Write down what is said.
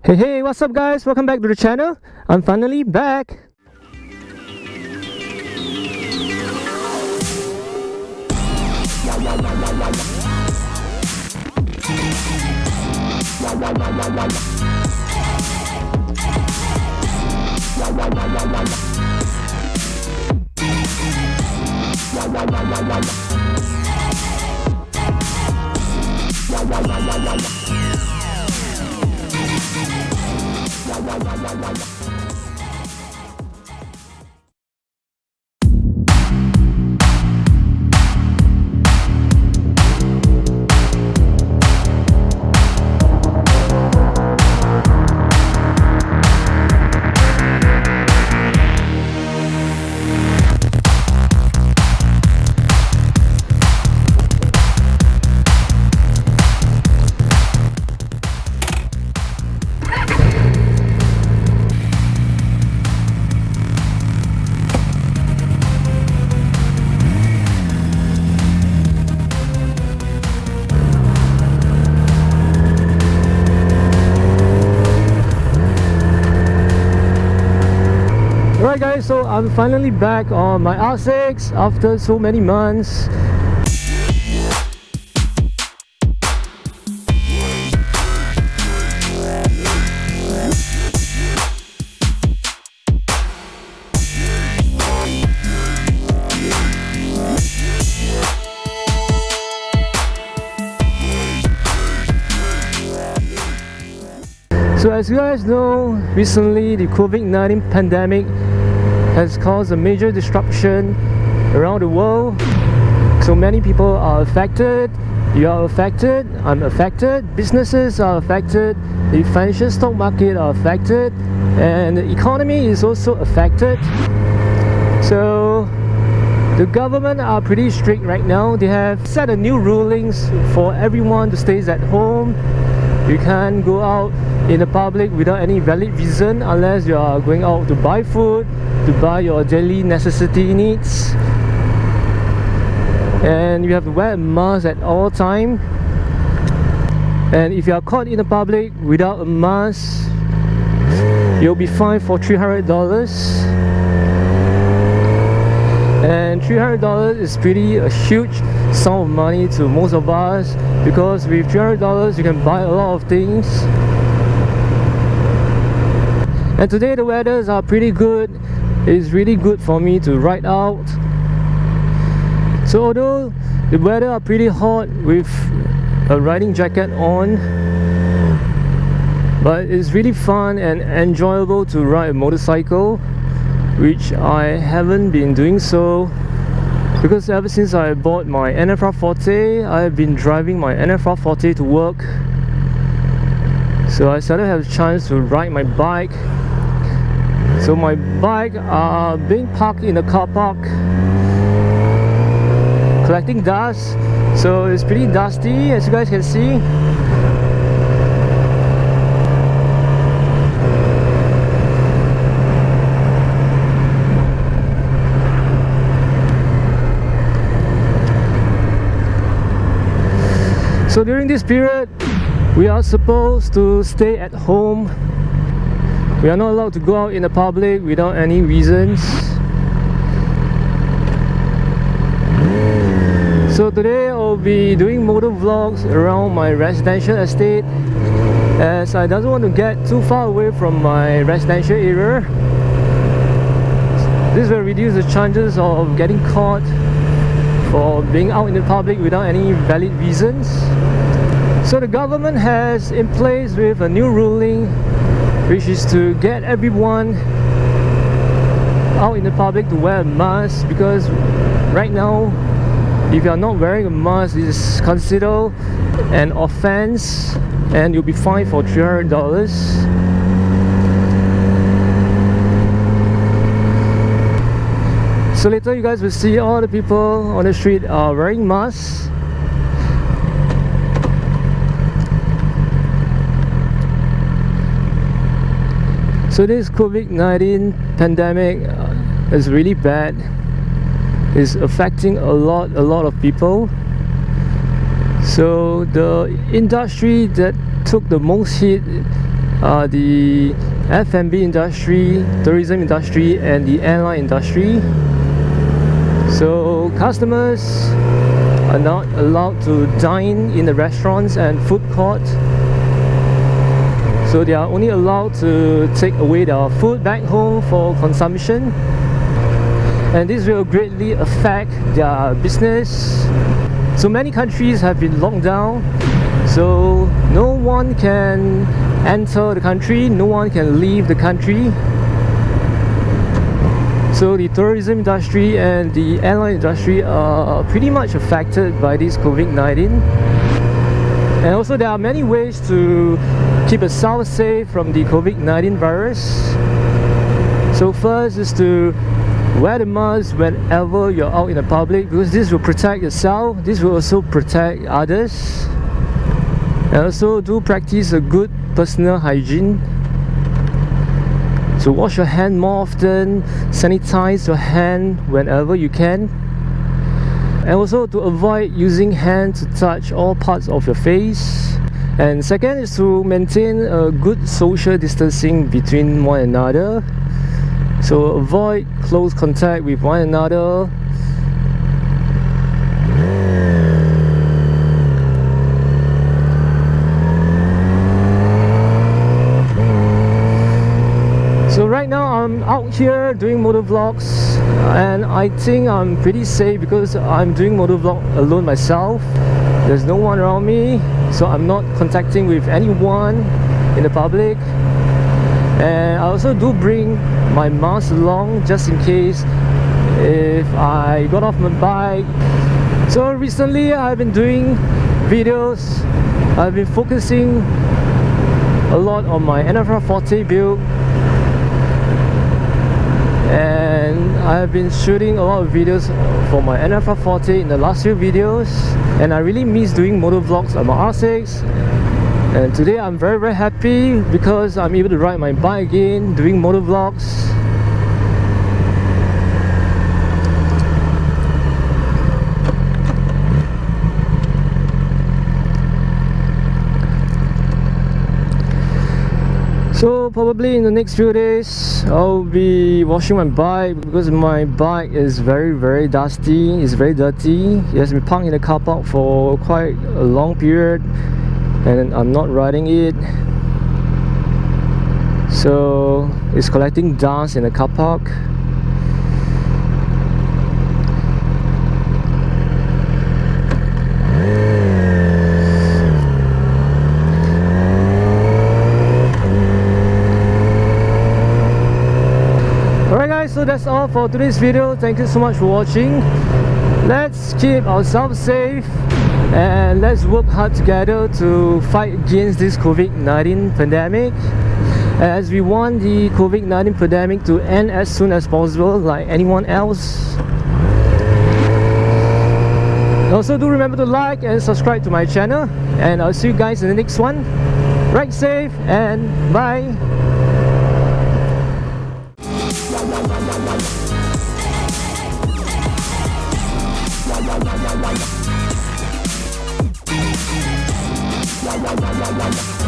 Hey, what's up guys? Welcome back to the channel. I'm finally back. Alright guys, so I'm finally back on my R6 after so many months. So as you guys know, recently the Covid-19 pandemic has caused a major disruption around the world. So many people are affected, you are affected, I'm affected, businesses are affected, the financial stock market are affected, and the economy is also affected. So the government are pretty strict right now. They have set a new rulings for everyone to stay at home. You can't go out in the public without any valid reason unless you are going out to buy food, to buy your daily necessity needs, and you have to wear a mask at all time. And if you are caught in the public without a mask, you'll be fined for $300. And $300 is pretty a huge sum of money to most of us, because with $300 you can buy a lot of things. And today the weathers are pretty good. It's really good for me to ride out. So although the weather are pretty hot with a riding jacket on, but it's really fun and enjoyable to ride a motorcycle, which I haven't been doing so, because ever since I bought my NFR Forte, I've been driving my NFR Forte to work. So I started to have a chance to ride my bike. So my bike are being parked in a car park, collecting dust. So it's pretty dusty, as you guys can see. So during this period, we are supposed to stay at home. We are not allowed to go out in the public without any reasons. So today I'll be doing motor vlogs around my residential estate, as I don't want to get too far away from my residential area. This will reduce the chances of getting caught for being out in the public without any valid reasons. So the government has in place with a new ruling, which is to get everyone out in the public to wear a mask, because right now if you are not wearing a mask, it is considered an offense and you'll be fined for $300. So later you guys will see all the people on the street are wearing masks. So this COVID-19 pandemic is really bad. It's affecting a lot of people. So the industry that took the most hit are the F&B industry, tourism industry, and the airline industry. So customers are not allowed to dine in the restaurants and food court. So they are only allowed to take away their food back home for consumption. And this will greatly affect their business. So many countries have been locked down. So no one can enter the country, no one can leave the country. So the tourism industry and the airline industry are pretty much affected by this COVID-19. And also there are many ways to keep yourself safe from the COVID-19 virus. So first is to wear the mask whenever you're out in the public, because this will protect yourself, this will also protect others. And also do practice a good personal hygiene. So wash your hand more often, sanitize your hand whenever you can. And also to avoid using hands to touch all parts of your face. And second is to maintain a good social distancing between one another. So avoid close contact with one another. So right now I'm out here doing motovlogs, and I think I'm pretty safe because I'm doing motovlog alone myself. There's no one around me, so I'm not contacting with anyone in the public. And I also do bring my mask along just in case if I got off my bike. So recently I've been doing videos. I've been focusing a lot on my NFR Forte build, and I've been shooting a lot of videos for my NFR Forte in the last few videos, and I really miss doing motovlogs on my R6. And today I'm very happy because I'm able to ride my bike again, doing motovlogs. So probably in the next few days I'll be washing my bike, because my bike is very dusty, it's very dirty. It has been parked in the car park for quite a long period, and I'm not riding it, so it's collecting dust in the car park. Alright guys, so that's all for today's video. Thank you so much for watching. Let's keep ourselves safe, and let's work hard together to fight against this COVID-19 pandemic, as we want the COVID-19 pandemic to end as soon as possible, like anyone else. Also do remember to like and subscribe to my channel, and I'll see you guys in the next one. Ride safe and bye. La la la la la.